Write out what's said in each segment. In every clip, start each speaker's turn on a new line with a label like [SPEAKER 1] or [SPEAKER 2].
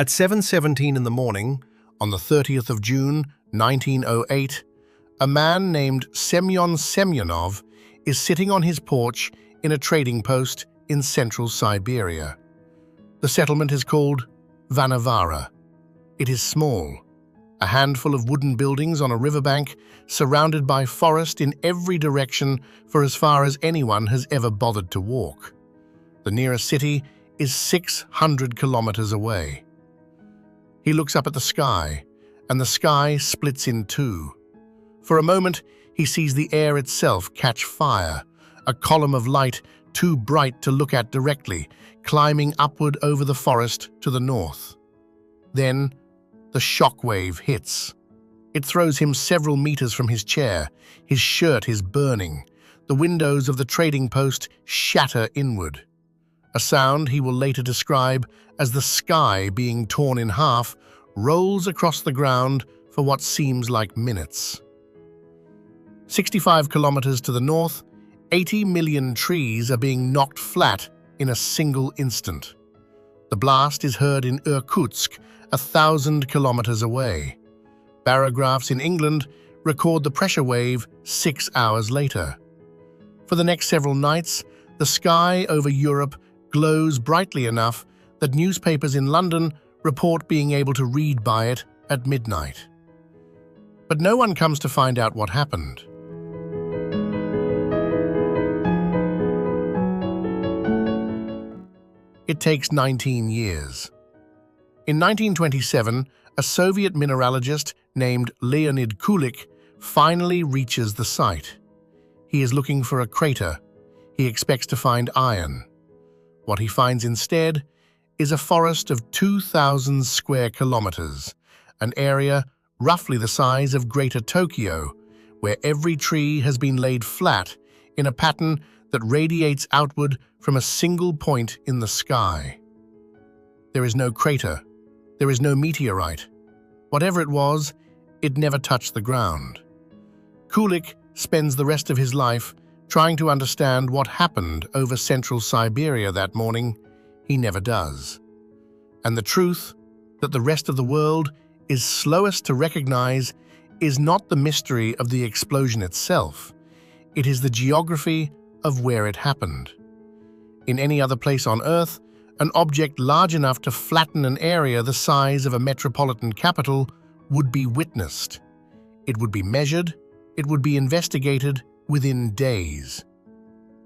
[SPEAKER 1] At 7:17 in the morning, on the 30th of June, 1908, a man named Semyon Semyonov is sitting on his porch in a trading post in central Siberia. The settlement is called Vanavara. It is small, a handful of wooden buildings on a riverbank surrounded by forest in every direction for as far as anyone has ever bothered to walk. The nearest city is 600 kilometers away. He looks up at the sky, and the sky splits in two. For a moment, he sees the air itself catch fire, a column of light too bright to look at directly, climbing upward over the forest to the north. Then, the shockwave hits. It throws him several meters from his chair. His shirt is burning. The windows of the trading post shatter inward. A sound he will later describe as the sky being torn in half rolls across the ground for what seems like minutes. 65 kilometers to the north, 80 million trees are being knocked flat in a single instant. The blast is heard in Yakutsk, 1,000 kilometers away. Barographs in England record the pressure wave 6 hours later. For the next several nights, the sky over Europe glows brightly enough that newspapers in London report being able to read by it at midnight. But no one comes to find out what happened. It takes 19 years. In 1927, a Soviet mineralogist named Leonid Kulik finally reaches the site. He is looking for a crater. He expects to find iron. What he finds instead is a forest of 2,000 square kilometers, an area roughly the size of Greater Tokyo, where every tree has been laid flat in a pattern that radiates outward from a single point in the sky. There is no crater. There is no meteorite. Whatever it was, it never touched the ground. Kulik spends the rest of his life trying to understand what happened over central Siberia that morning. He never does. And the truth that the rest of the world is slowest to recognize is not the mystery of the explosion itself. It is the geography of where it happened. In any other place on Earth, an object large enough to flatten an area the size of a metropolitan capital would be witnessed. It would be measured, it would be investigated within days.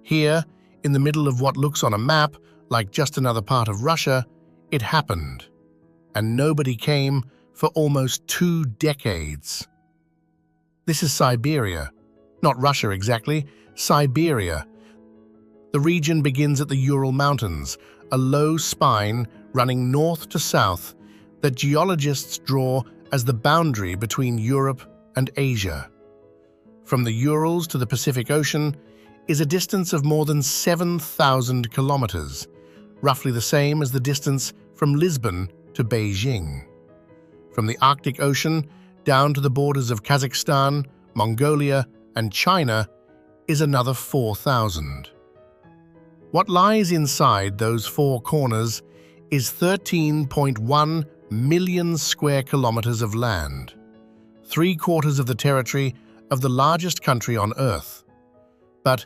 [SPEAKER 1] Here, in the middle of what looks on a map like just another part of Russia, it happened. And nobody came for almost 2 decades. This is Siberia. Not Russia exactly, Siberia. The region begins at the Ural Mountains, a low spine running north to south that geologists draw as the boundary between Europe and Asia. From the Urals to the Pacific Ocean is a distance of more than 7,000 kilometers, roughly the same as the distance from Lisbon to Beijing. From the Arctic Ocean down to the borders of Kazakhstan, Mongolia, and China is another 4,000. What lies inside those 4 corners is 13.1 million square kilometers of land, 3/4 of the territory of the largest country on Earth. But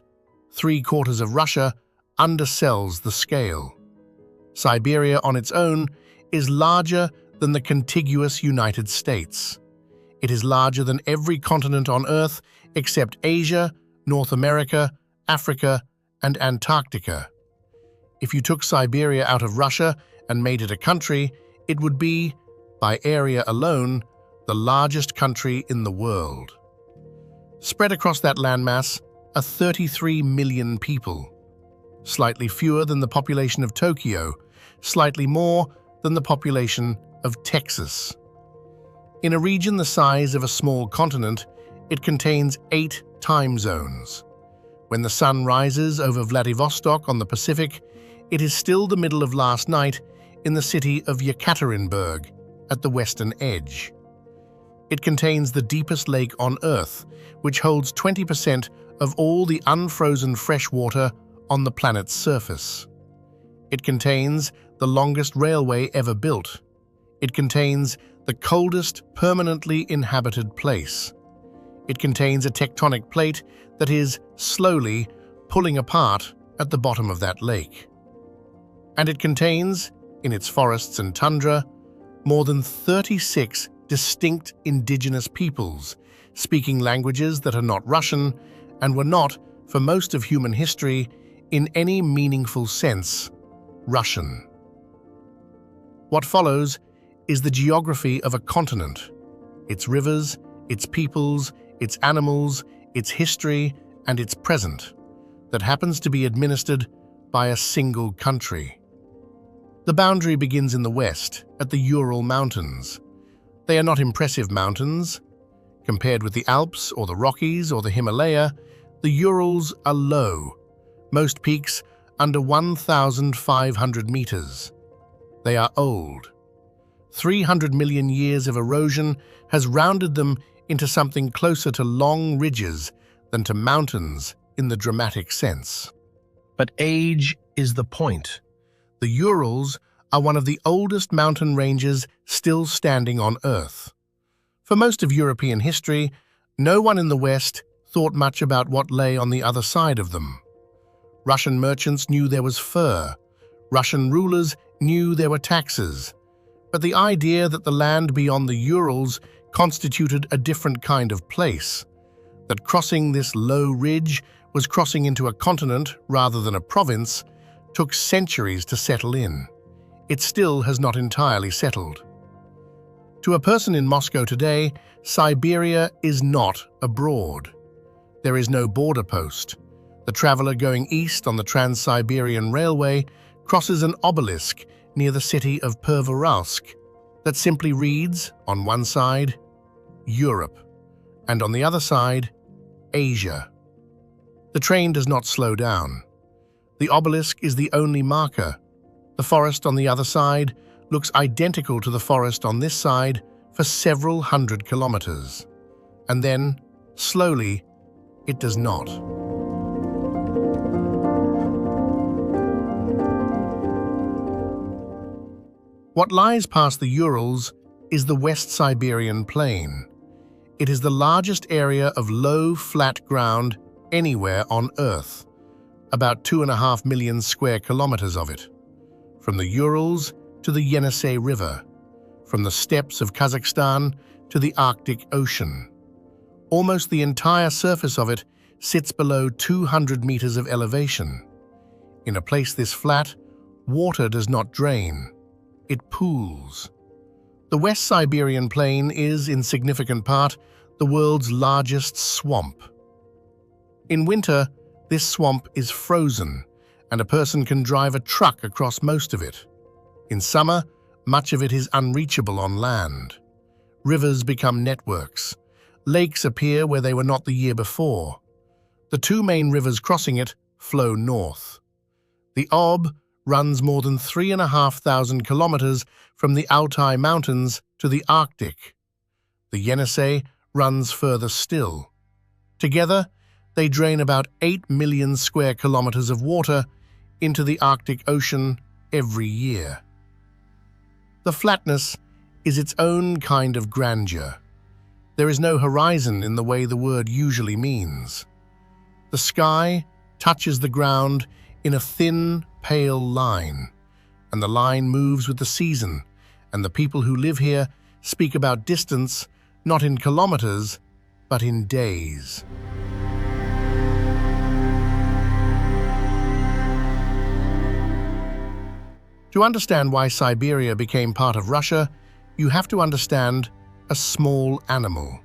[SPEAKER 1] 3/4 of Russia undersells the scale. Siberia on its own is larger than the contiguous United States. It is larger than every continent on Earth except Asia, North America, Africa, and Antarctica. If you took Siberia out of Russia and made it a country, it would be, by area alone, the largest country in the world. Spread across that landmass are 33 million people, slightly fewer than the population of Tokyo, slightly more than the population of Texas. In a region the size of a small continent, it contains 8 time zones. When the sun rises over Vladivostok on the Pacific, it is still the middle of last night in the city of Yekaterinburg at the western edge. It contains the deepest lake on Earth, which holds 20% of all the unfrozen fresh water on the planet's surface. It contains the longest railway ever built. It contains the coldest permanently inhabited place. It contains a tectonic plate that is slowly pulling apart at the bottom of that lake. And it contains, in its forests and tundra, more than 36 distinct indigenous peoples, speaking languages that are not Russian and were not, for most of human history, in any meaningful sense, Russian. What follows is the geography of a continent, its rivers, its peoples, its animals, its history, and its present, that happens to be administered by a single country. The boundary begins in the west, at the Ural Mountains. They are not impressive mountains. Compared with the Alps or the Rockies or the Himalaya, the Urals are low, most peaks under 1,500 meters. They are old. 300 million years of erosion has rounded them into something closer to long ridges than to mountains in the dramatic sense. But age is the point. The Urals are one of the oldest mountain ranges still standing on Earth. For most of European history, no one in the West thought much about what lay on the other side of them. Russian merchants knew there was fur. Russian rulers knew there were taxes. But the idea that the land beyond the Urals constituted a different kind of place, that crossing this low ridge was crossing into a continent rather than a province, took centuries to settle in. It still has not entirely settled. To a person in Moscow today, Siberia is not abroad. There is no border post. The traveler going east on the Trans-Siberian Railway crosses an obelisk near the city of Permafrost that simply reads, on one side, Europe, and on the other side, Asia. The train does not slow down. The obelisk is the only marker. The forest on the other side looks identical to the forest on this side for several hundred kilometers. And then, slowly, it does not. What lies past the Urals is the West Siberian Plain. It is the largest area of low, flat ground anywhere on Earth, about 2.5 million square kilometers of it. From the Urals to the Yenisei River, from the steppes of Kazakhstan to the Arctic Ocean. Almost the entire surface of it sits below 200 meters of elevation. In a place this flat, water does not drain. It pools. The West Siberian Plain is, in significant part, the world's largest swamp. In winter, this swamp is frozen, and a person can drive a truck across most of it. In summer, much of it is unreachable on land. Rivers become networks. Lakes appear where they were not the year before. The two main rivers crossing it flow north. The Ob runs more than 3,500 kilometers from the Altai Mountains to the Arctic. The Yenisei runs further still. Together, they drain about 8 million square kilometers of water into the Arctic Ocean every year. The flatness is its own kind of grandeur. There is no horizon in the way the word usually means. The sky touches the ground in a thin, pale line, and the line moves with the season, and the people who live here speak about distance not in kilometers, but in days. To understand why Siberia became part of Russia, you have to understand a small animal.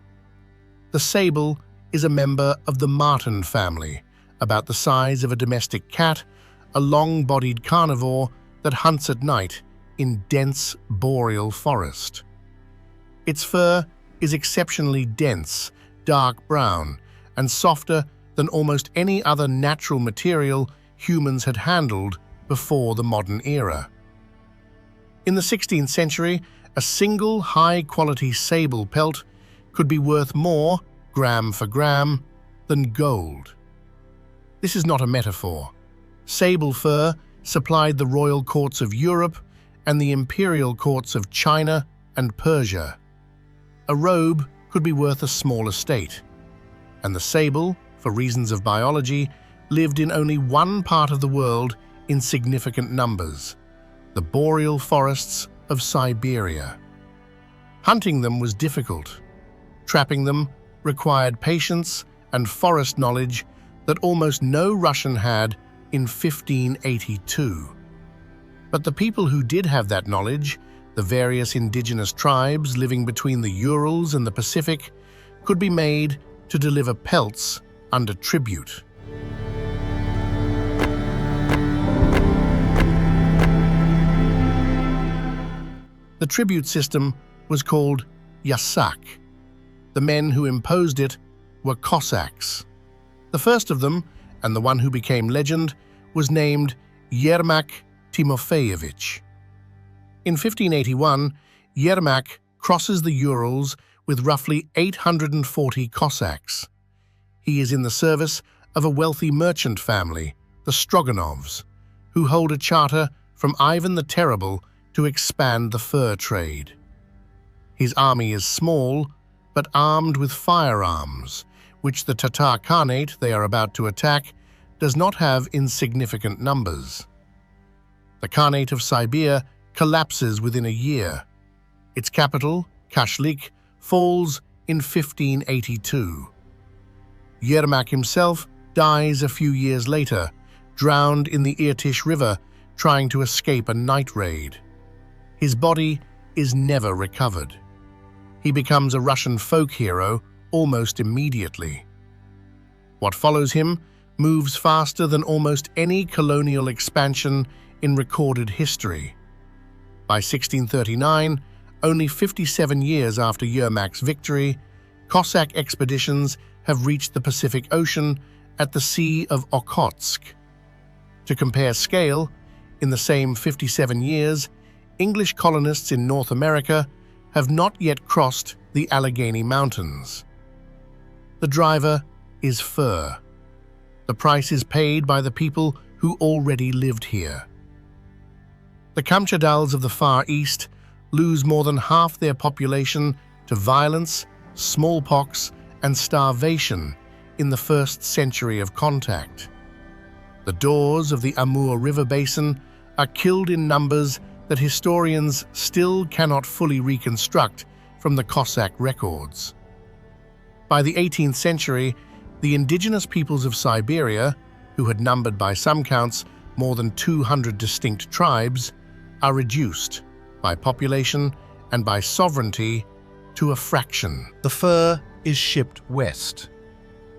[SPEAKER 1] The sable is a member of the marten family, about the size of a domestic cat, a long-bodied carnivore that hunts at night in dense boreal forest. Its fur is exceptionally dense, dark brown, and softer than almost any other natural material humans had handled before the modern era. In the 16th century, a single high-quality sable pelt could be worth more, gram for gram, than gold. This is not a metaphor. Sable fur supplied the royal courts of Europe and the imperial courts of China and Persia. A robe could be worth a small estate, and the sable, for reasons of biology, lived in only one part of the world in significant numbers, the boreal forests of Siberia. Hunting them was difficult. Trapping them required patience and forest knowledge that almost no Russian had in 1582. But the people who did have that knowledge, the various indigenous tribes living between the Urals and the Pacific, could be made to deliver pelts under tribute. The tribute system was called Yasak. The men who imposed it were Cossacks. The first of them, and the one who became legend, was named Yermak Timofeyevich. In 1581, Yermak crosses the Urals with roughly 840 Cossacks. He is in the service of a wealthy merchant family, the Stroganovs, who hold a charter from Ivan the Terrible to expand the fur trade. His army is small, but armed with firearms, which the Tatar Khanate they are about to attack does not have in significant numbers. The Khanate of Siberia collapses within a year. Its capital, Kashlik, falls in 1582. Yermak himself dies a few years later, drowned in the Irtysh River trying to escape a night raid. His body is never recovered. He becomes a Russian folk hero almost immediately. What follows him moves faster than almost any colonial expansion in recorded history. By 1639, only 57 years after Yermak's victory, Cossack expeditions have reached the Pacific Ocean at the Sea of Yakutsk. To compare scale, in the same 57 years, English colonists in North America have not yet crossed the Allegheny Mountains. The driver is fur. The price is paid by the people who already lived here. The Kamchatkans of the Far East lose more than half their population to violence, smallpox, and starvation in the first century of contact. The Dors of the Amur River basin are killed in numbers that historians still cannot fully reconstruct from the Cossack records. By the 18th century, the indigenous peoples of Siberia, who had numbered by some counts more than 200 distinct tribes, are reduced, by population and by sovereignty, to a fraction.
[SPEAKER 2] The fur is shipped west.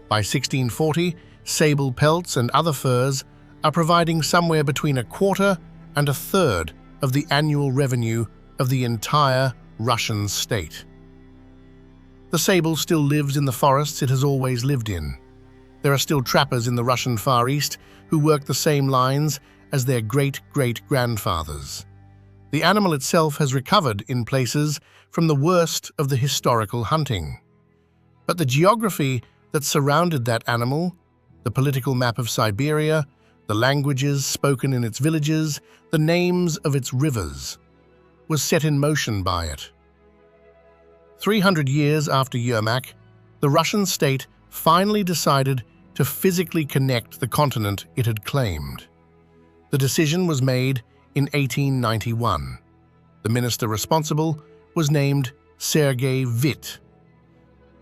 [SPEAKER 1] By 1640, sable pelts and other furs are providing somewhere between a quarter and a third of the annual revenue of the entire Russian state. The sable still lives in the forests it has always lived in. There are still trappers in the Russian Far East who work the same lines as their great-great-grandfathers. The animal itself has recovered in places from the worst of the historical hunting. But the geography that surrounded that animal, the political map of Siberia, the languages spoken in its villages, the names of its rivers, was set in motion by it. 300 years after Yermak, the Russian state finally decided to physically connect the continent it had claimed. The decision was made in 1891. The minister responsible was named Sergei Witt.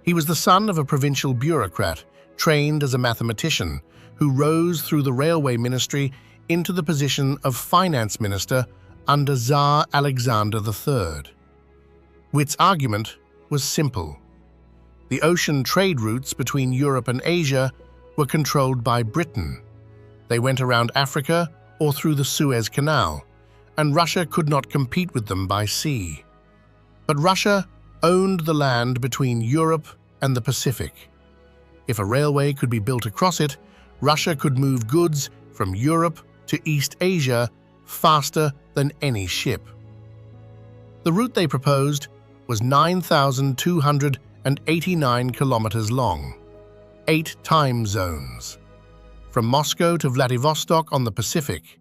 [SPEAKER 1] He was the son of a provincial bureaucrat trained as a mathematician who rose through the railway ministry into the position of finance minister under Tsar Alexander III. Witt's argument was simple. The ocean trade routes between Europe and Asia were controlled by Britain. They went around Africa or through the Suez Canal, and Russia could not compete with them by sea. But Russia owned the land between Europe and the Pacific. If a railway could be built across it, Russia could move goods from Europe to East Asia faster than any ship. The route they proposed was 9,289 kilometers long, 8 time zones. From Moscow to Vladivostok on the Pacific,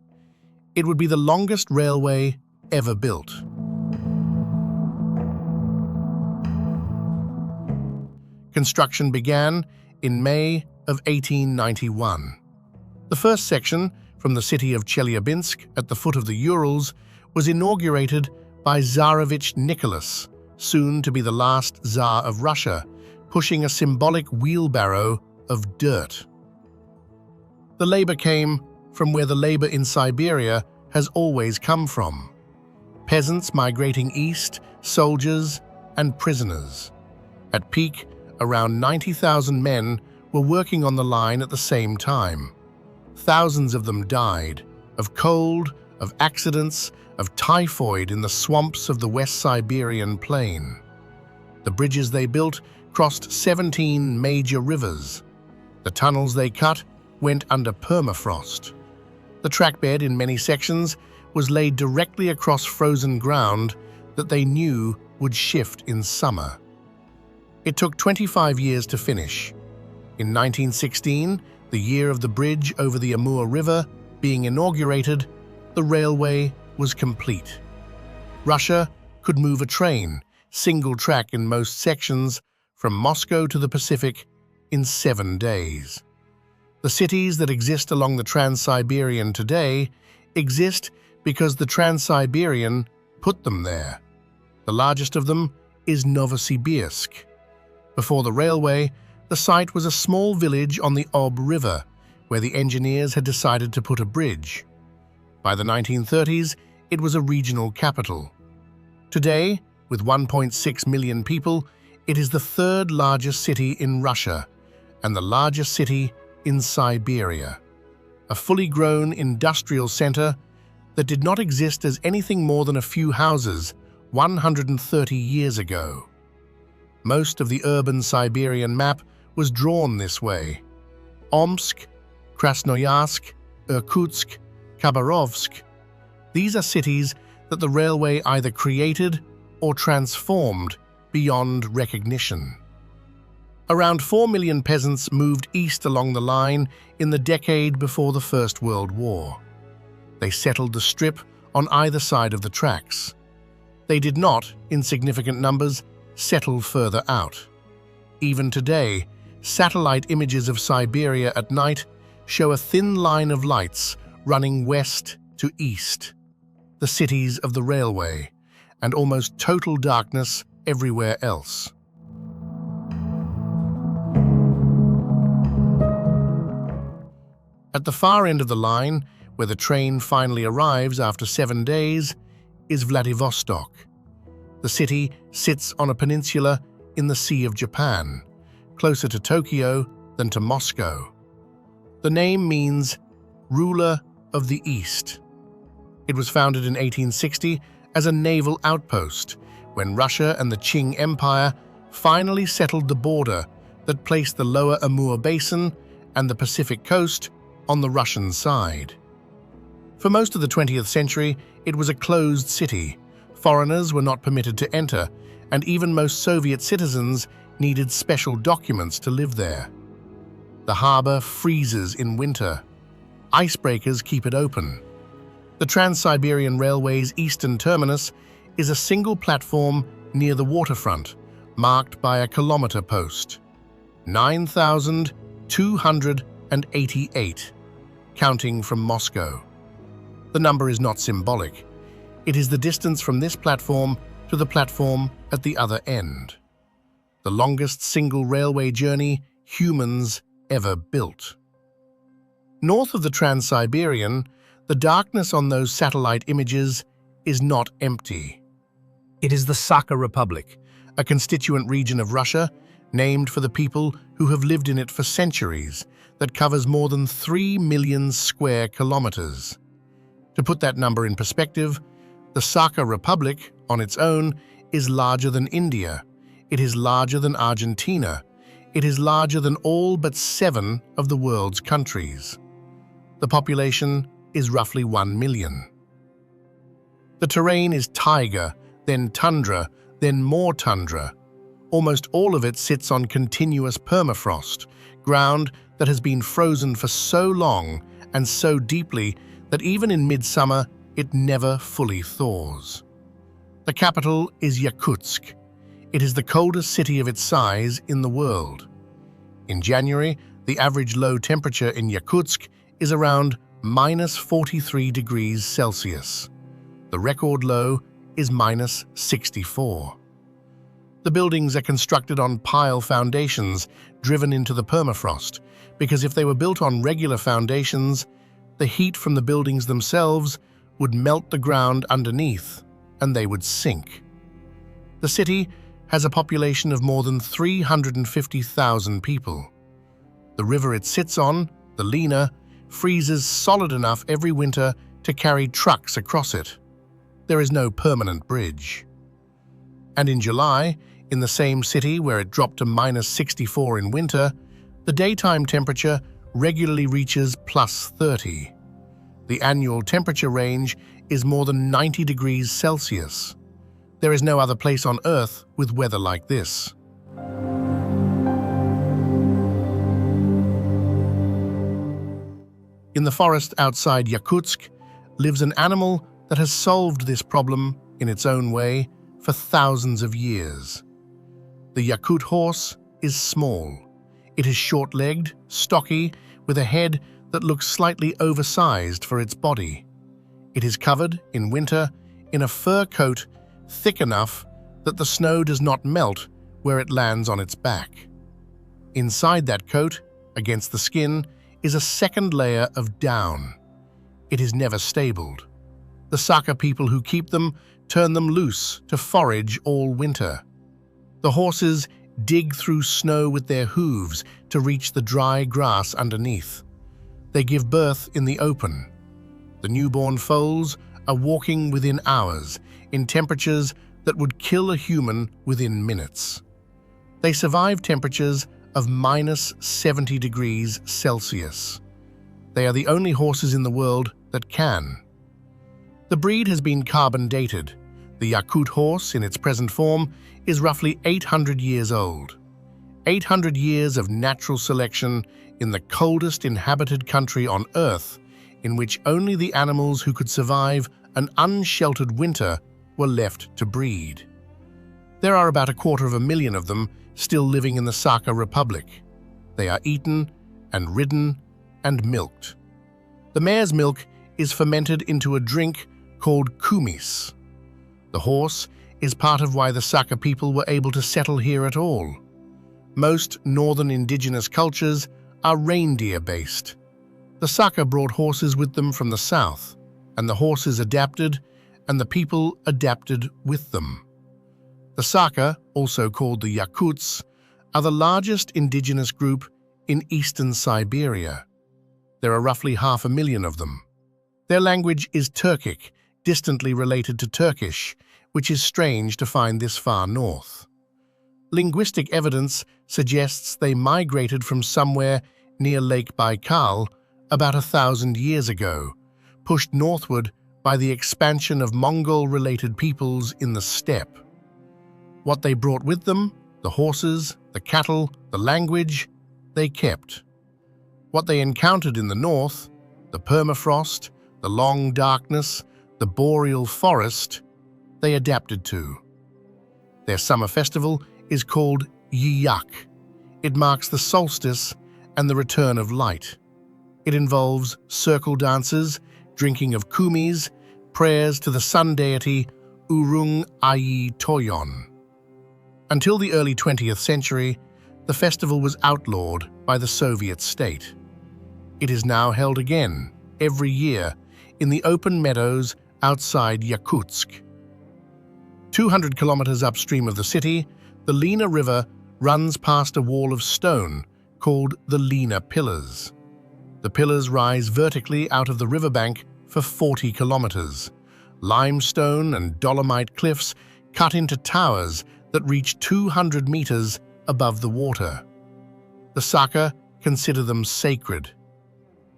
[SPEAKER 1] it would be the longest railway ever built. Construction began in May of 1891. The first section, from the city of Chelyabinsk at the foot of the Urals, was inaugurated by Tsarevich Nicholas, soon to be the last Tsar of Russia, pushing a symbolic wheelbarrow of dirt. The labor came from where the labor in Siberia has always come from: peasants migrating east, soldiers, and prisoners. At peak, around 90,000 men were working on the line at the same time. Thousands of them died of cold, of accidents, of typhoid in the swamps of the West Siberian plain. The bridges they built crossed 17 major rivers. The tunnels they cut went under permafrost. The trackbed in many sections was laid directly across frozen ground that they knew would shift in summer. It took 25 years to finish. In 1916, the year of the bridge over the Amur River being inaugurated, the railway was complete. Russia could move a train, single track in most sections, from Moscow to the Pacific in 7 days. The cities that exist along the Trans-Siberian today exist because the Trans-Siberian put them there. The largest of them is Novosibirsk. Before the railway, the site was a small village on the Ob River, where the engineers had decided to put a bridge. By the 1930s, it was a regional capital. Today, with 1.6 million people, it is the third largest city in Russia and the largest city in Siberia, a fully grown industrial center that did not exist as anything more than a few houses 130 years ago. Most of the urban Siberian map was drawn this way. Omsk, Krasnoyarsk, Irkutsk, Khabarovsk. These are cities that the railway either created or transformed beyond recognition. Around 4 million peasants moved east along the line in the decade before the First World War. They settled the strip on either side of the tracks. They did not, in significant numbers, settle further out. Even today, satellite images of Siberia at night show a thin line of lights running west to east, the cities of the railway, and almost total darkness everywhere else. At the far end of the line, where the train finally arrives after 7 days, is Vladivostok. The city sits on a peninsula in the Sea of Japan, closer to Tokyo than to Moscow. The name means ruler of the East. It was founded in 1860 as a naval outpost when Russia and the Qing Empire finally settled the border that placed the lower Amur Basin and the Pacific coast on the Russian side. For most of the 20th century, it was a closed city. Foreigners were not permitted to enter, and even most Soviet citizens needed special documents to live there. The harbor freezes in winter. Icebreakers keep it open. The Trans-Siberian Railway's eastern terminus is a single platform near the waterfront, marked by a kilometer post. 9,288, counting from Moscow. The number is not symbolic. It is the distance from this platform to the platform at the other end. The longest single railway journey humans ever built. North of the Trans-Siberian, the darkness on those satellite images is not empty. It is the Sakha Republic, a constituent region of Russia named for the people who have lived in it for centuries, that covers more than 3 million square kilometers. To put that number in perspective, the Sakha Republic, on its own, is larger than India. It is larger than Argentina. It is larger than all but 7 of the world's countries. The population is roughly 1 million. The terrain is taiga, then tundra, then more tundra. Almost all of it sits on continuous permafrost, ground that has been frozen for so long and so deeply that even in midsummer it never fully thaws. The capital is Yakutsk. It is the coldest city of its size in the world. In January, the average low temperature in Yakutsk is around -43 degrees Celsius. The record low is -64. The buildings are constructed on pile foundations driven into the permafrost, because if they were built on regular foundations, the heat from the buildings themselves would melt the ground underneath and they would sink. The city has a population of more than 350,000 people. The river it sits on, the Lena, freezes solid enough every winter to carry trucks across it. There is no permanent bridge. And in July, in the same city where it dropped to -64 in winter, the daytime temperature regularly reaches +30. The annual temperature range is more than 90 degrees Celsius. There is no other place on Earth with weather like this. In the forest outside Yakutsk lives an animal that has solved this problem in its own way for thousands of years. The Yakut horse is small. It is short-legged, stocky, with a head that looks slightly oversized for its body. It is covered, in winter, in a fur coat thick enough that the snow does not melt where it lands on its back. Inside that coat, against the skin, is a second layer of down. It is never stabled. The Sakha people who keep them turn them loose to forage all winter. The horses dig through snow with their hooves to reach the dry grass underneath. They give birth in the open. The newborn foals are walking within hours, in temperatures that would kill a human within minutes. They survive temperatures of -70 degrees Celsius. They are the only horses in the world that can. The breed has been carbon dated. The Yakut horse, in its present form, is roughly 800 years old. 800 years of natural selection in the coldest inhabited country on Earth, in which only the animals who could survive an unsheltered winter were left to breed. There are about 250,000 of them still living in the Sakha Republic. They are eaten and ridden and milked. The mare's milk is fermented into a drink called kumis. The horse is part of why the Sakha people were able to settle here at all. Most northern indigenous cultures are reindeer-based. The Sakha brought horses with them from the south, and the horses adapted, and the people adapted with them. The Sakha, also called the Yakuts, are the largest indigenous group in eastern Siberia. There are roughly 500,000 of them. Their language is Turkic, distantly related to Turkish, which is strange to find this far north. Linguistic evidence suggests they migrated from somewhere near Lake Baikal about 1,000 years ago, pushed northward by the expansion of Mongol-related peoples in the steppe. What they brought with them, the horses, the cattle, the language, they kept. What they encountered in the north, the permafrost, the long darkness, the boreal forest, they adapted to. Their summer festival is called Yak. It marks the solstice and the return of light. It involves circle dances, drinking of kumis, prayers to the sun deity Urung Ayi Toyon. Until the early 20th century, the festival was outlawed by the Soviet state. It is now held again, every year, in the open meadows outside Yakutsk. 200 kilometers upstream of the city, the Lena River runs past a wall of stone called the Lena Pillars. The pillars rise vertically out of the riverbank for 40 kilometers. Limestone and dolomite cliffs cut into towers that reach 200 meters above the water. The Sakha consider them sacred.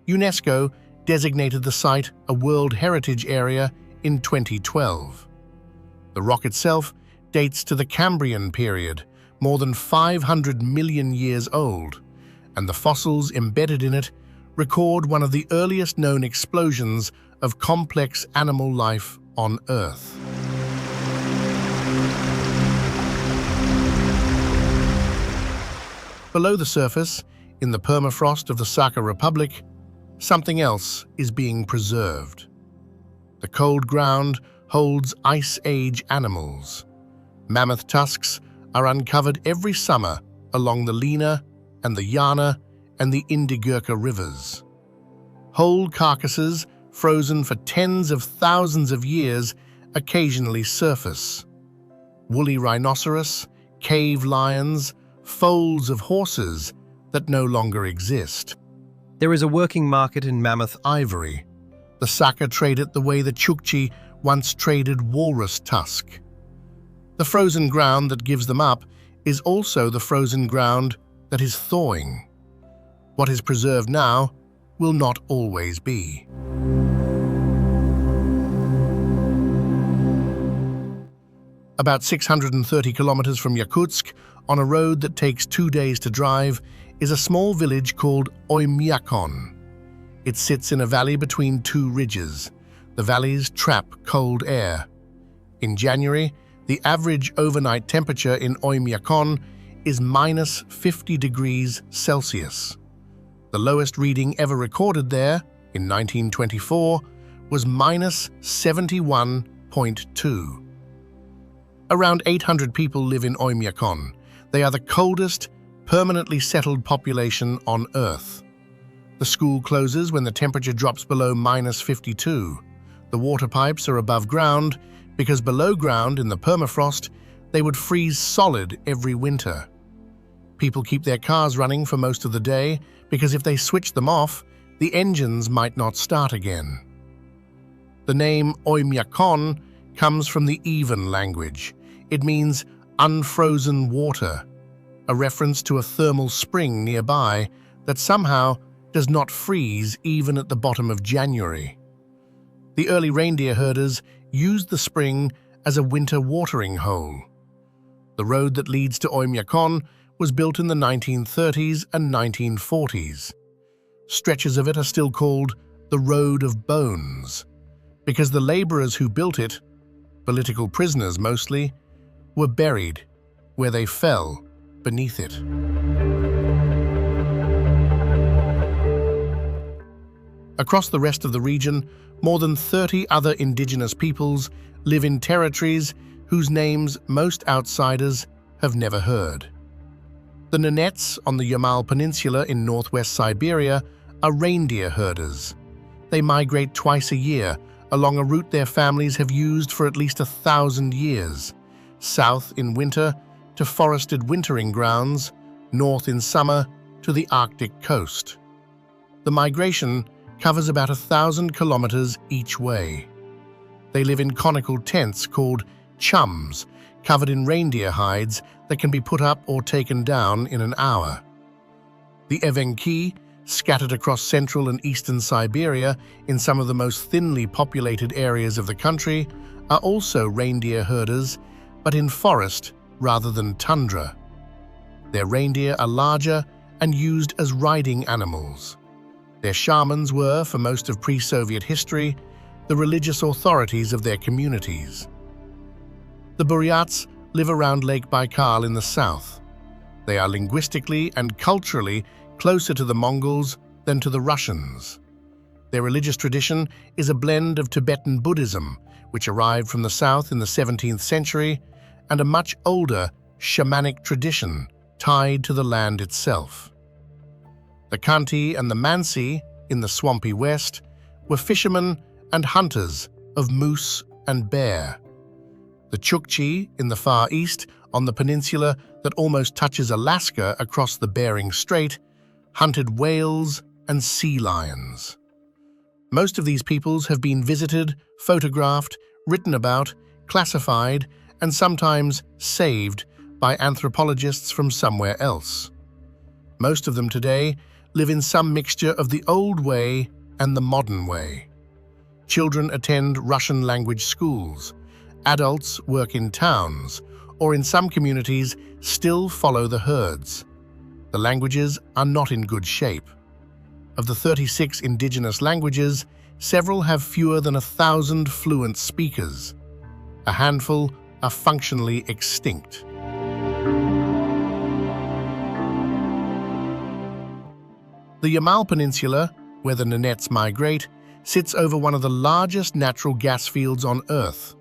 [SPEAKER 1] UNESCO designated the site a World Heritage Area in 2012. The rock itself dates to the Cambrian period, more than 500 million years old, and the fossils embedded in it record one of the earliest known explosions of complex animal life on Earth. Below the surface, in the permafrost of the Sakha Republic, something else is being preserved. The cold ground holds Ice Age animals. Mammoth tusks are uncovered every summer along the Lena and the Yana and the Indigirka rivers. Whole carcasses, frozen for tens of thousands of years, occasionally surface. Woolly rhinoceros, cave lions, foals of horses that no longer exist.
[SPEAKER 2] There is a working market in mammoth
[SPEAKER 1] Ivory. The Sakha trade it the way the Chukchi once traded walrus tusk. The frozen ground that gives them up is also the frozen ground that is thawing. What is preserved now will not always be. About 630 kilometers from Yakutsk, on a road that takes 2 days to drive, is a small village called Oymyakon. It sits in a valley between two ridges. The valleys trap cold air. In January, the average overnight temperature in Oymyakon is minus 50 degrees Celsius. The lowest reading ever recorded there, in 1924, was minus 71.2. Around 800 people live in Oymyakon. They are the coldest, permanently settled population on Earth. The school closes when the temperature drops below minus 52. The water pipes are above ground because below ground in the permafrost, they would freeze solid every winter. People keep their cars running for most of the day because if they switch them off, the engines might not start again. The name Oymyakon comes from the Even language. It means unfrozen water, a reference to a thermal spring nearby that somehow does not freeze even at the bottom of January. The early reindeer herders used the spring as a winter watering hole. The road that leads to Oymyakon was built in the 1930s and 1940s. Stretches of it are still called the Road of Bones, because the laborers who built it, political prisoners mostly, were buried where they fell beneath it. Across the rest of the region, more than 30 other indigenous peoples live in territories whose names most outsiders have never heard. The Nenets on the Ural Peninsula in northwest Siberia are reindeer herders. They migrate twice a year along a route their families have used for at least 1,000 years, south in winter to forested wintering grounds, north in summer to the Arctic coast. The migration covers about 1,000 kilometers each way. They live in conical tents called chums, covered in reindeer hides that can be put up or taken down in an hour. The Evenki, scattered across central and eastern Siberia in some of the most thinly populated areas of the country, are also reindeer herders, but in forest rather than tundra. Their reindeer are larger and used as riding animals. Their shamans were, for most of pre-Soviet history, the religious authorities of their communities. The Buryats live around Lake Baikal in the south. They are linguistically and culturally closer to the Mongols than to the Russians. Their religious tradition is a blend of Tibetan Buddhism, which arrived from the south in the 17th century, and a much older shamanic tradition tied to the land itself. The Khanty and the Mansi, in the swampy west, were fishermen and hunters of moose and bear. The Chukchi, in the far east, on the peninsula that almost touches Alaska across the Bering Strait, hunted whales and sea lions. Most of these peoples have been visited, photographed, written about, classified, and sometimes saved by anthropologists from somewhere else. Most of them today live in some mixture of the old way and the modern way. Children attend Russian-language schools. Adults work in towns, or in some communities still follow the herds. The languages are not in good shape. Of the 36 indigenous languages, several have fewer than 1,000 fluent speakers. A handful are functionally extinct. The Ural Peninsula, where the Nenets migrate, sits over one of the largest natural gas fields on Earth.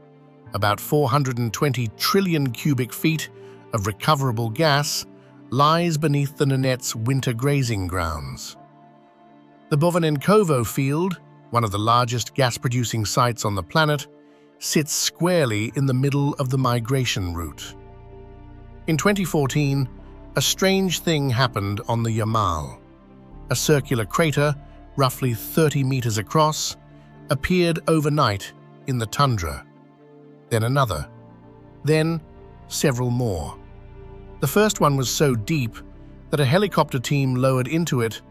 [SPEAKER 1] About 420 trillion cubic feet of recoverable gas lies beneath the Nenets' winter grazing grounds. The Bovinenkovo field, one of the largest gas-producing sites on the planet, sits squarely in the middle of the migration route. In 2014, a strange thing happened on the Ural. A circular crater, roughly 30 meters across, appeared overnight in the tundra. Then another. Then several more. The first one was so deep that a helicopter team lowered into it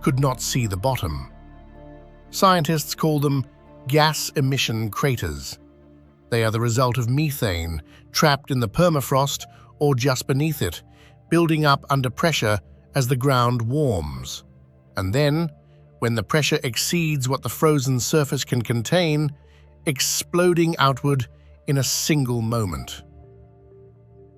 [SPEAKER 1] could not see the bottom. Scientists call them gas emission craters. They are the result of methane trapped in the permafrost or just beneath it, building up under pressure as the ground warms. And then, when the pressure exceeds what the frozen surface can contain, exploding outward in a single moment.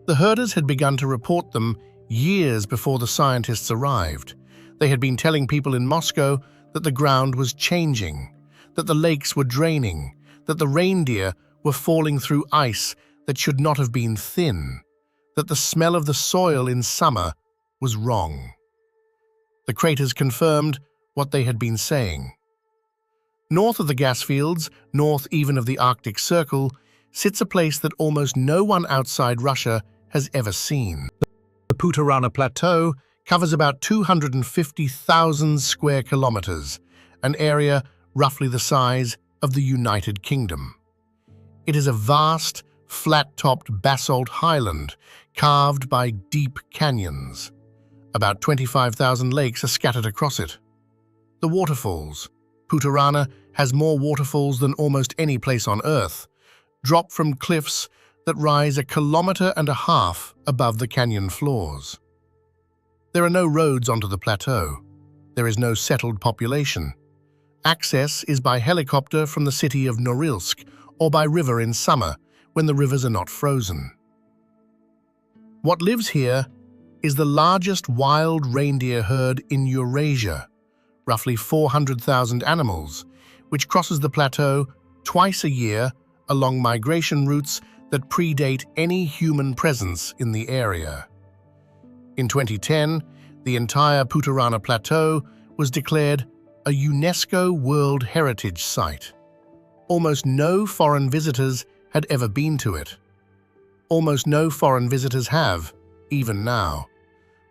[SPEAKER 1] The herders had begun to report them years before the scientists arrived. They had been telling people in Moscow that the ground was changing, that the lakes were draining, that the reindeer were falling through ice that should not have been thin, that the smell of the soil in summer was wrong. The craters confirmed what they had been saying. North of the gas fields, north even of the Arctic Circle, sits a place that almost no one outside Russia has ever seen. The Putorana Plateau covers about 250,000 square kilometers, an area roughly the size of the United Kingdom. It is a vast, flat-topped basalt highland carved by deep canyons. About 25,000 lakes are scattered across it. The waterfalls. Putorana has more waterfalls than almost any place on Earth, drop from cliffs that rise 1.5 kilometers above the canyon floors. There are no roads onto the plateau. There is no settled population. Access is by helicopter from the city of Norilsk or by river in summer when the rivers are not frozen. What lives here is the largest wild reindeer herd in Eurasia, roughly 400,000 animals, which crosses the plateau twice a year along migration routes that predate any human presence in the area. In 2010, the entire Putorana Plateau was declared a UNESCO World Heritage Site. Almost no foreign visitors had ever been to it. Almost no foreign visitors have, even now.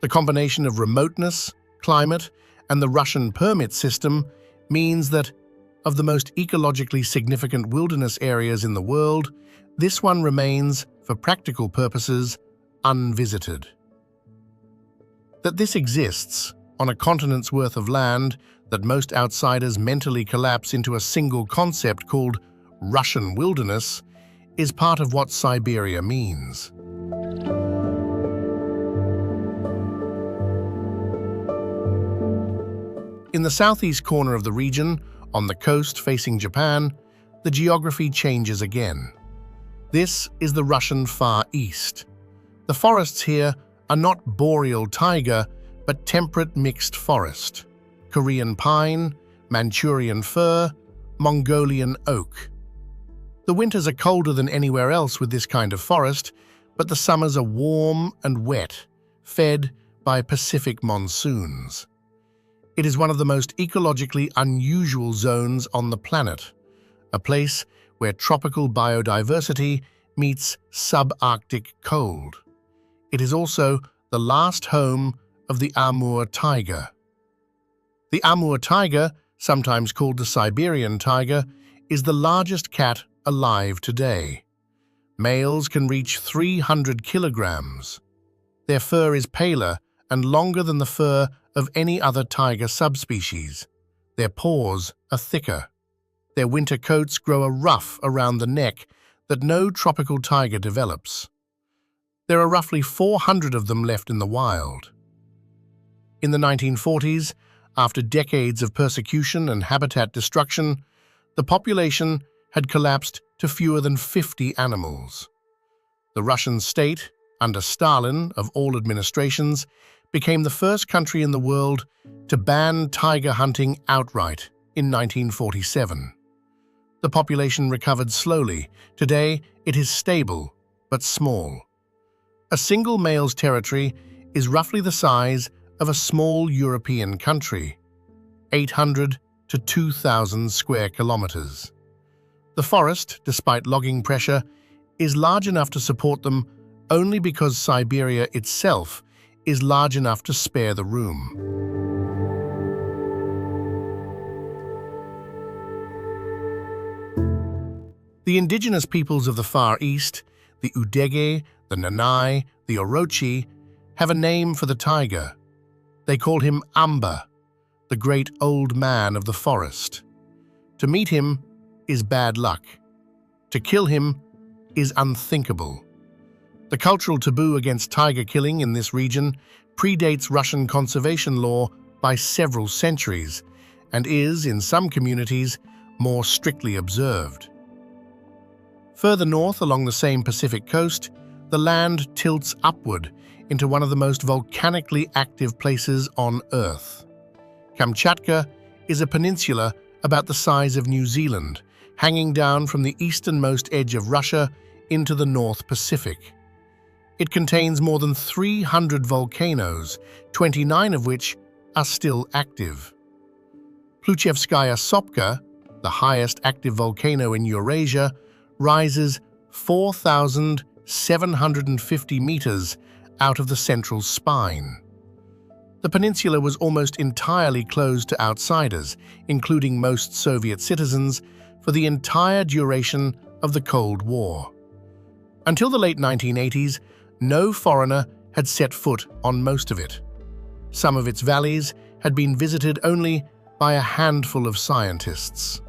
[SPEAKER 1] The combination of remoteness, climate, and the Russian permit system means that, of the most ecologically significant wilderness areas in the world, this one remains, for practical purposes, unvisited. That this exists, on a continent's worth of land, that most outsiders mentally collapse into a single concept called Russian wilderness, is part of what Siberia means. In the southeast corner of the region, on the coast facing Japan, the geography changes again. This is the Russian Far East. The forests here are not boreal taiga, but temperate mixed forest. Korean pine, Manchurian fir, Mongolian oak. The winters are colder than anywhere else with this kind of forest, but the summers are warm and wet, fed by Pacific monsoons. It is one of the most ecologically unusual zones on the planet, a place where tropical biodiversity meets subarctic cold. It is also the last home of the Amur tiger. The Amur tiger, sometimes called the Siberian tiger, is the largest cat alive today. Males can reach 300 kilograms. Their fur is paler and longer than the fur of any other tiger subspecies. Their paws are thicker. Their winter coats grow a ruff around the neck that no tropical tiger develops. There are roughly 400 of them left in the wild. In the 1940s, after decades of persecution and habitat destruction, the population had collapsed to fewer than 50 animals. The Russian state, under Stalin of all administrations, became the first country in the world to ban tiger hunting outright in 1947. The population recovered slowly. Today, it is stable, but small. A single male's territory is roughly the size of a small European country, 800 to 2,000 square kilometers. The forest, despite logging pressure, is large enough to support them only because Siberia itself is large enough to spare the room. The indigenous peoples of the Far East, the Udege, the Nanai, the Orochi, have a name for the tiger. They call him Amba, the great old man of the forest. To meet him is bad luck. To kill him is unthinkable. The cultural taboo against tiger killing in this region predates Russian conservation law by several centuries and is, in some communities, more strictly observed. Further north along the same Pacific coast, the land tilts upward into one of the most volcanically active places on Earth. Kamchatka is a peninsula about the size of New Zealand, hanging down from the easternmost edge of Russia into the North Pacific. It contains more than 300 volcanoes, 29 of which are still active. Pluchevskaya Sopka, the highest active volcano in Eurasia, rises 4,750 meters out of the central spine. The peninsula was almost entirely closed to outsiders, including most Soviet citizens, for the entire duration of the Cold War. Until the late 1980s, no foreigner had set foot on most of it. Some of its valleys had been visited only by a handful of scientists.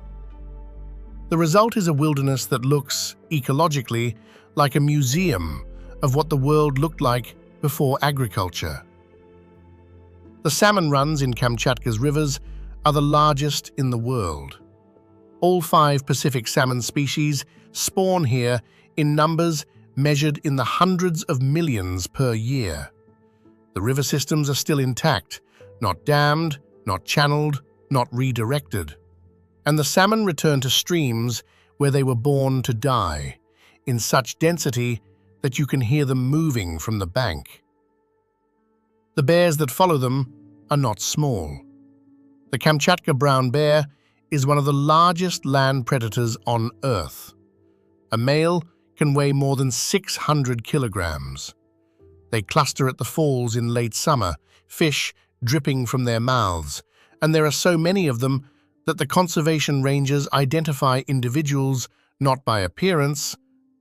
[SPEAKER 1] The result is a wilderness that looks, ecologically, like a museum of what the world looked like before agriculture. The salmon runs in Kamchatka's rivers are the largest in the world. All 5 Pacific salmon species spawn here in numbers measured in the hundreds of millions per year. The river systems are still intact, not dammed, not channeled, not redirected. And the salmon return to streams where they were born to die, in such density that you can hear them moving from the bank. The bears that follow them are not small. The Kamchatka brown bear is one of the largest land predators on Earth. A male can weigh more than 600 kilograms. They cluster at the falls in late summer, fish dripping from their mouths, and there are so many of them that the conservation rangers identify individuals not by appearance,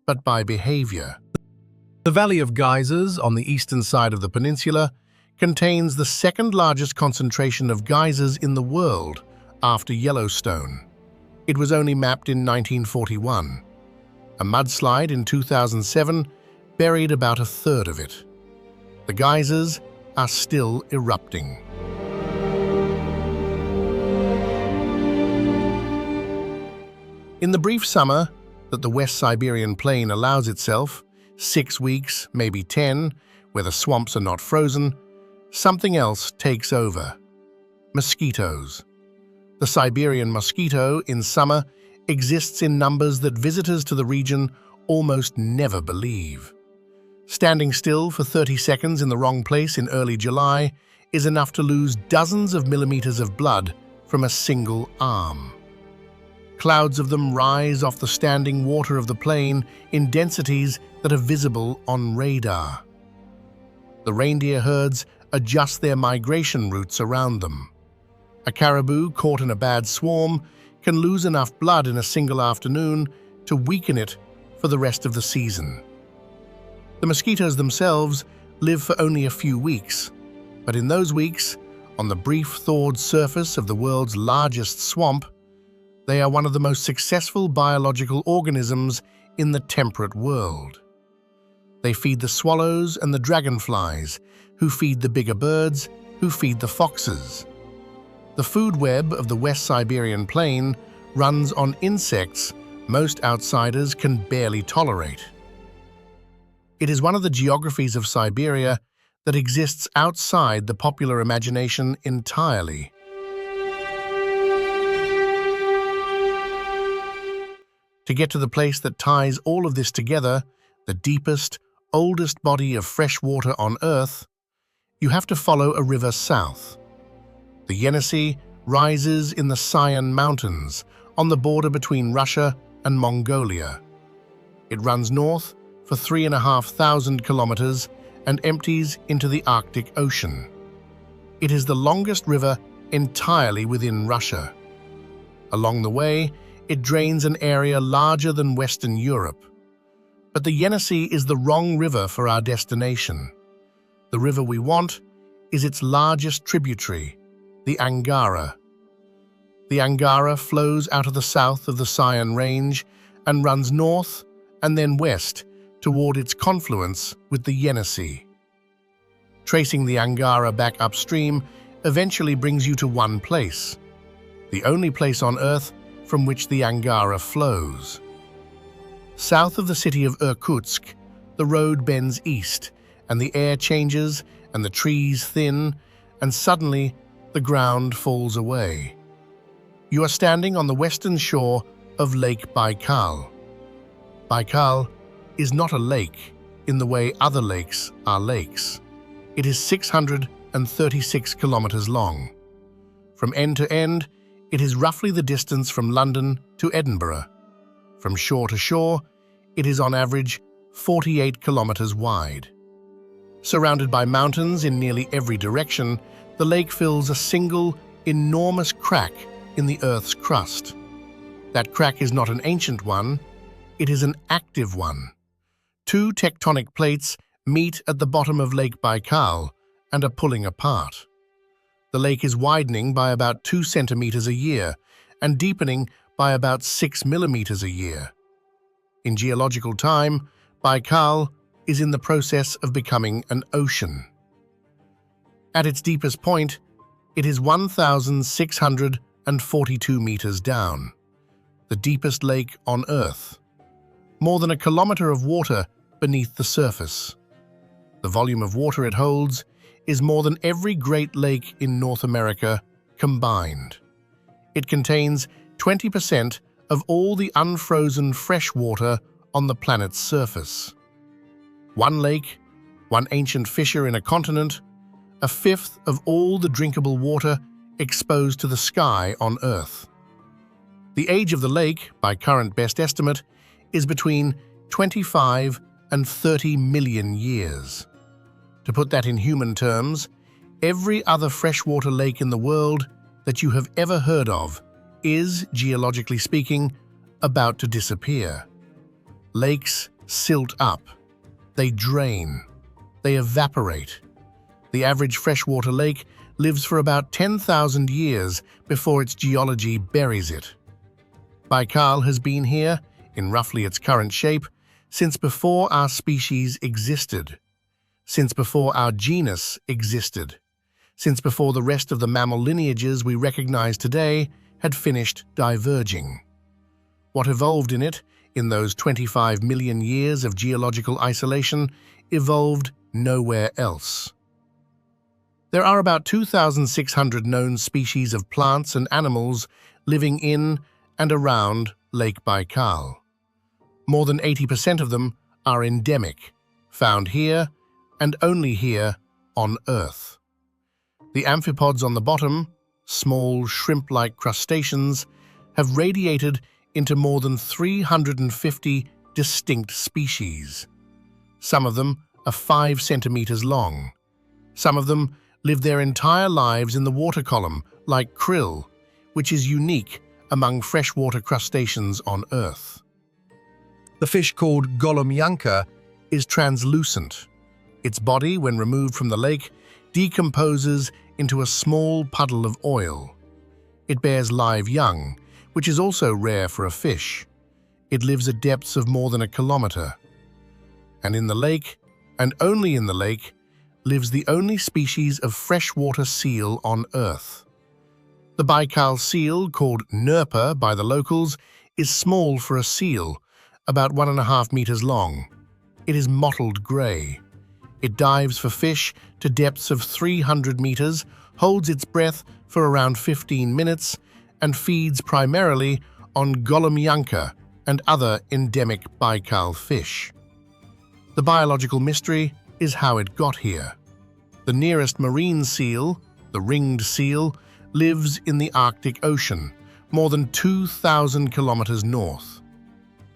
[SPEAKER 1] but by behavior. The Valley of Geysers on the eastern side of the peninsula contains the second largest concentration of geysers in the world after Yellowstone. It was only mapped in 1941. A mudslide in 2007 buried about a third of it. The geysers are still erupting. In the brief summer that the West Siberian plain allows itself, 6 weeks, maybe 10, where the swamps are not frozen, something else takes over. Mosquitoes. The Siberian mosquito, in summer, exists in numbers that visitors to the region almost never believe. Standing still for 30 seconds in the wrong place in early July is enough to lose dozens of millimeters of blood from a single arm. Clouds of them rise off the standing water of the plain in densities that are visible on radar. The reindeer herds adjust their migration routes around them. A caribou caught in a bad swarm can lose enough blood in a single afternoon to weaken it for the rest of the season. The mosquitoes themselves live for only a few weeks, but in those weeks, on the brief thawed surface of the world's largest swamp, they are one of the most successful biological organisms in the temperate world. They feed the swallows and the dragonflies, who feed the bigger birds, who feed the foxes. The food web of the West Siberian plain runs on insects most outsiders can barely tolerate. It is one of the geographies of Siberia that exists outside the popular imagination entirely. To get to the place that ties all of this together, the deepest, oldest body of fresh water on Earth, you have to follow a river south. The Yenisei rises in the Sayan Mountains on the border between Russia and Mongolia. It runs north for 3,500 kilometers and empties into the Arctic Ocean. It is the longest river entirely within Russia. Along the way, it drains an area larger than Western Europe. But the Yenisei is the wrong river for our destination. The river we want is its largest tributary, the Angara. The Angara flows out of the south of the Sayan Range and runs north and then west toward its confluence with the Yenisei. Tracing the Angara back upstream eventually brings you to one place, the only place on Earth from which the Angara flows. South of the city of Irkutsk, the road bends east, and the air changes, and the trees thin, and suddenly the ground falls away. You are standing on the western shore of Lake Baikal. Baikal is not a lake in the way other lakes are lakes. It is 636 kilometers long. From end to end, it is roughly the distance from London to Edinburgh. From shore to shore, it is on average 48 kilometers wide. Surrounded by mountains in nearly every direction, the lake fills a single, enormous crack in the Earth's crust. That crack is not an ancient one, it is an active one. Two tectonic plates meet at the bottom of Lake Baikal and are pulling apart. The lake is widening by about 2 centimeters a year and deepening by about 6 millimeters a year. In geological time, Baikal is in the process of becoming an ocean. At its deepest point, it is 1,642 meters down, the deepest lake on Earth. More than a kilometer of water beneath the surface. The volume of water it holds is more than every Great Lake in North America combined. It contains 20% of all the unfrozen fresh water on the planet's surface. One lake, one ancient fissure in a continent, a fifth of all the drinkable water exposed to the sky on Earth. The age of the lake, by current best estimate, is between 25 and 30 million years. To put that in human terms, every other freshwater lake in the world that you have ever heard of is, geologically speaking, about to disappear. Lakes silt up. They drain. They evaporate. The average freshwater lake lives for about 10,000 years before its geology buries it. Baikal has been here, in roughly its current shape, since before our species existed. Since before our genus existed, since before the rest of the mammal lineages we recognize today had finished diverging. What evolved in it, in those 25 million years of geological isolation, evolved nowhere else. There are about 2,600 known species of plants and animals living in and around Lake Baikal. More than 80% of them are endemic, found here and only here on Earth. The amphipods on the bottom, small shrimp-like crustaceans, have radiated into more than 350 distinct species. Some of them are 5 centimeters long. Some of them live their entire lives in the water column, like krill, which is unique among freshwater crustaceans on Earth. The fish called Oymyakon is translucent. Its body, when removed from the lake, decomposes into a small puddle of oil. It bears live young, which is also rare for a fish. It lives at depths of more than a kilometer. And in the lake, and only in the lake, lives the only species of freshwater seal on Earth. The Baikal seal, called nerpa by the locals, is small for a seal, about 1.5 meters long. It is mottled gray. It dives for fish to depths of 300 meters, holds its breath for around 15 minutes, and feeds primarily on Golomyanka and other endemic Baikal fish. The biological mystery is how it got here. The nearest marine seal, the ringed seal, lives in the Arctic Ocean, more than 2,000 kilometers north.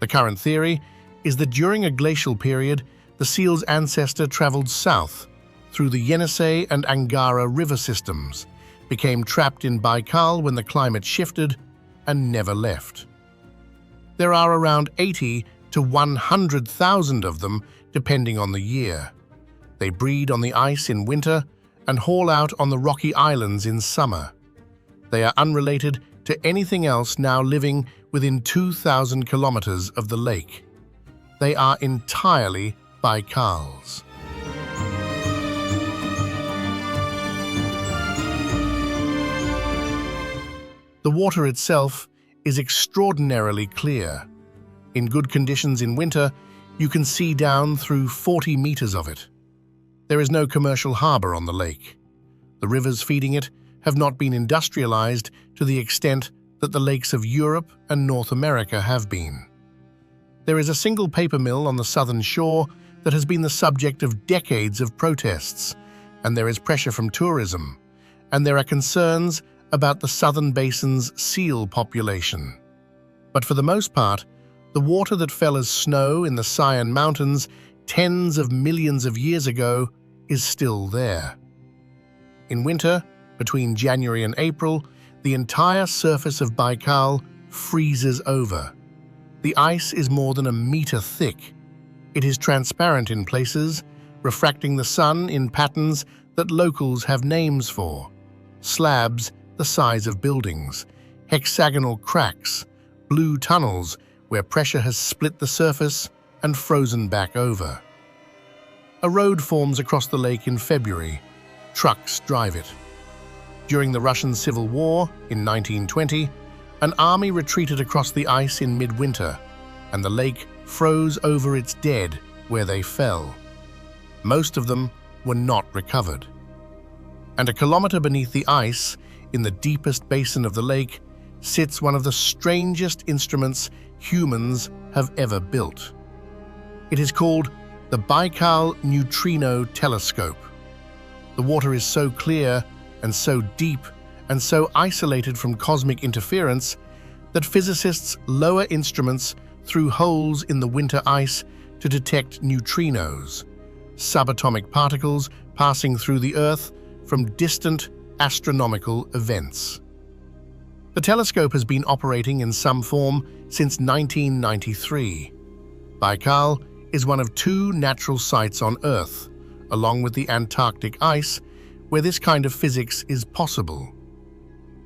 [SPEAKER 1] The current theory is that during a glacial period, the seal's ancestor traveled south through the Yenisei and Angara river systems, became trapped in Baikal when the climate shifted, and never left. There are around 80 to 100,000 of them, depending on the year. They breed on the ice in winter and haul out on the rocky islands in summer. They are unrelated to anything else now living within 2,000 kilometers of the lake. They are entirely Baikals. The water itself is extraordinarily clear. In good conditions in winter, you can see down through 40 meters of it. There is no commercial harbor on the lake. The rivers feeding it have not been industrialized to the extent that the lakes of Europe and North America have been. There is a single paper mill on the southern shore that has been the subject of decades of protests, and there is pressure from tourism, and there are concerns about the southern basin's seal population. But for the most part, the water that fell as snow in the Sayan Mountains tens of millions of years ago is still there. In winter, between January and April, the entire surface of Baikal freezes over. The ice is more than a meter thick. It is transparent in places, refracting the sun in patterns that locals have names for. Slabs the size of buildings, hexagonal cracks, blue tunnels where pressure has split the surface and frozen back over. A road forms across the lake in February. Trucks drive it. During the Russian Civil War in 1920, an army retreated across the ice in midwinter, and the lake froze over its dead where they fell. Most of them were not recovered. And a kilometer beneath the ice, in the deepest basin of the lake, sits one of the strangest instruments humans have ever built. It is called the Baikal Neutrino Telescope. The water is so clear and so deep and so isolated from cosmic interference that physicists lower instruments through holes in the winter ice to detect neutrinos, subatomic particles passing through the Earth from distant astronomical events. The telescope has been operating in some form since 1993. Baikal is one of two natural sites on Earth, along with the Antarctic ice, where this kind of physics is possible.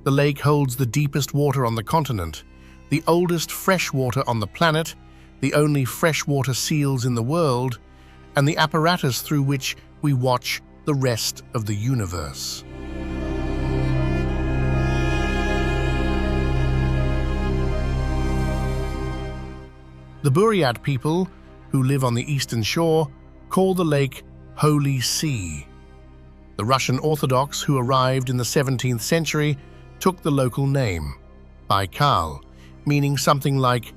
[SPEAKER 1] The lake holds the deepest water on the continent, the oldest fresh water on the planet, the only freshwater seals in the world, and the apparatus through which we watch the rest of the universe. The Buryat people, who live on the eastern shore, call the lake Holy Sea. The Russian Orthodox, who arrived in the 17th century, took the local name, Baikal, meaning something like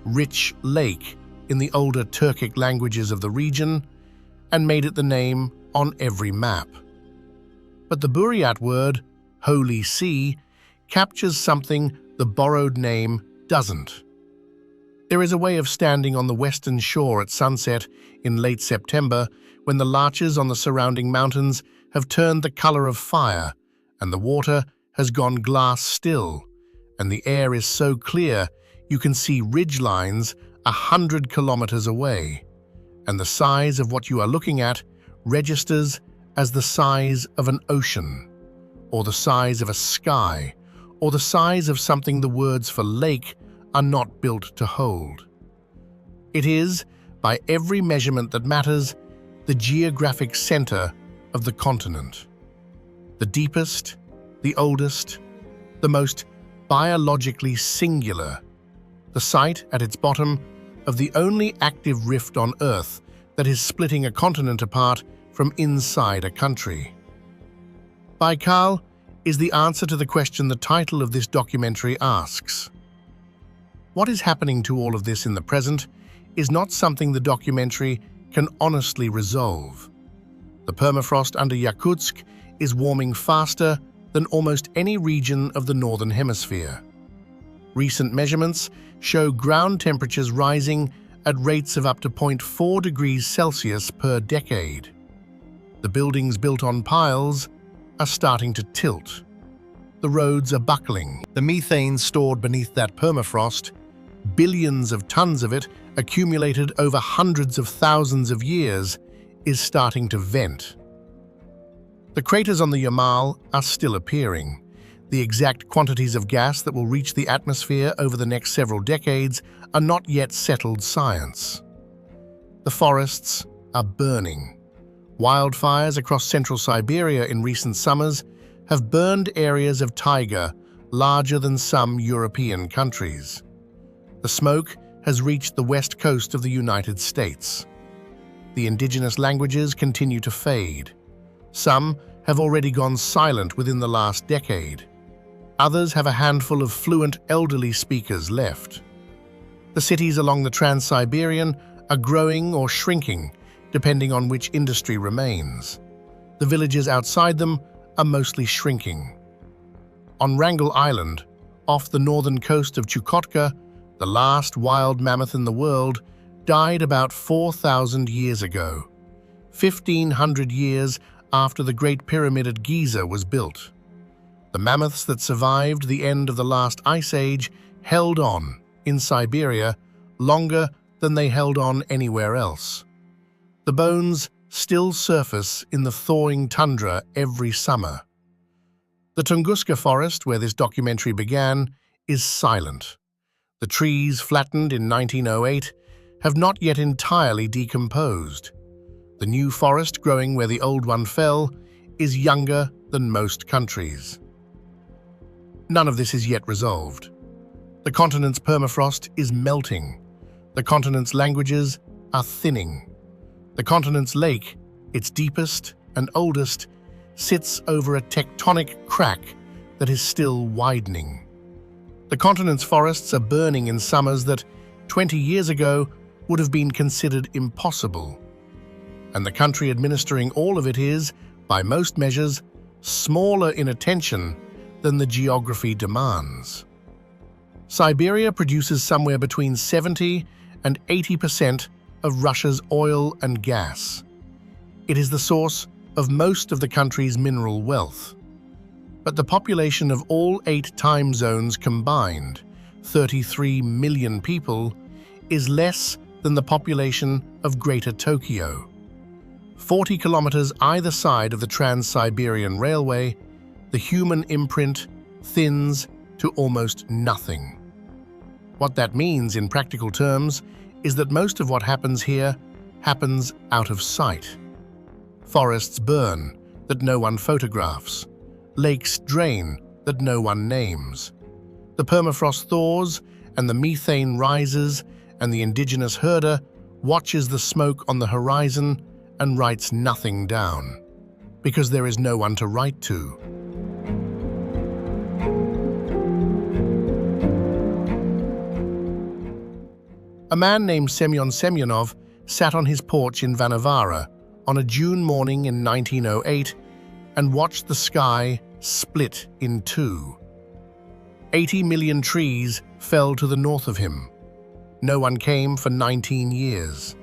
[SPEAKER 1] rich lake in the older Turkic languages of the region, and made it the name on every map. But the Buryat word, Holy Sea, captures something the borrowed name doesn't. There is a way of standing on the western shore at sunset in late September when the larches on the surrounding mountains have turned the color of fire and the water has gone glass still, and the air is so clear you can see ridge lines 100 kilometers away, and the size of what you are looking at registers as the size of an ocean, or the size of a sky, or the size of something the words for lake are not built to hold. It is, by every measurement that matters, the geographic center of the continent. The deepest, the oldest, the most biologically singular, the site at its bottom of the only active rift on Earth that is splitting a continent apart from inside a country. Baikal is the answer to the question the title of this documentary asks. What is happening to all of this in the present is not something the documentary can honestly resolve. The permafrost under Yakutsk is warming faster than almost any region of the Northern Hemisphere. Recent measurements show ground temperatures rising at rates of up to 0.4 degrees Celsius per decade. The buildings built on piles are starting to tilt. The roads are buckling. The methane stored beneath that permafrost, billions of tons of it accumulated over hundreds of thousands of years, is starting to vent. The craters on the Ural are still appearing. The exact quantities of gas that will reach the atmosphere over the next several decades are not yet settled science. The forests are burning. Wildfires across central Siberia in recent summers have burned areas of taiga larger than some European countries. The smoke has reached the west coast of the United States. The indigenous languages continue to fade. Some have already gone silent within the last decade. Others have a handful of fluent elderly speakers left. The cities along the Trans-Siberian are growing or shrinking, depending on which industry remains. The villages outside them are mostly shrinking. On Wrangel Island, off the northern coast of Chukotka, the last wild mammoth in the world died about 4,000 years ago, 1,500 years after the Great Pyramid at Giza was built. The mammoths that survived the end of the last ice age held on, in Siberia, longer than they held on anywhere else. The bones still surface in the thawing tundra every summer. The Tunguska forest, where this documentary began, is silent. The trees, flattened in 1908, have not yet entirely decomposed. The new forest growing where the old one fell is younger than most countries. None of this is yet resolved. The continent's permafrost is melting. The continent's languages are thinning. The continent's lake, its deepest and oldest, sits over a tectonic crack that is still widening. The continent's forests are burning in summers that, 20 years ago, would have been considered impossible. And the country administering all of it is, by most measures, smaller in attention than the geography demands. Siberia produces somewhere between 70 and 80% of Russia's oil and gas. It is the source of most of the country's mineral wealth. But the population of all 8 time zones combined, 33 million people, is less than the population of Greater Tokyo. 40 kilometers either side of the Trans-Siberian Railway, the human imprint thins to almost nothing. What that means in practical terms is that most of what happens here happens out of sight. Forests burn that no one photographs. Lakes drain that no one names. The permafrost thaws and the methane rises, and the indigenous herder watches the smoke on the horizon and writes nothing down, because there is no one to write to. A man named Semyon Semyonov sat on his porch in Vanavara on a June morning in 1908 and watched the sky split in two. 80 million trees fell to the north of him. No one came for 19 years.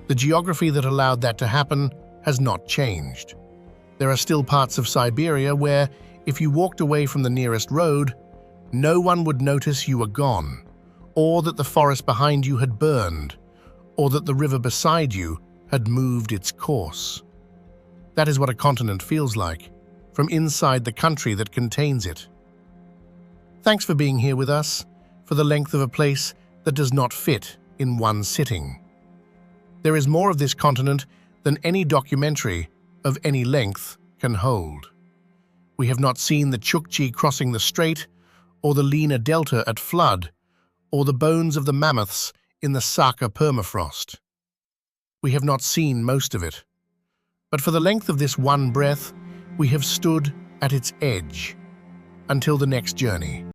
[SPEAKER 1] The geography that allowed that to happen has not changed. There are still parts of Siberia where, if you walked away from the nearest road, no one would notice you were gone, or that the forest behind you had burned, or that the river beside you had moved its course. That is what a continent feels like, from inside the country that contains it. Thanks for being here with us, for the length of a place that does not fit in one sitting. There is more of this continent than any documentary of any length can hold. We have not seen the Chukchi crossing the strait, or the Lena Delta at flood, or the bones of the mammoths in the Sakha permafrost. We have not seen most of it. But for the length of this one breath, we have stood at its edge. Until the next journey.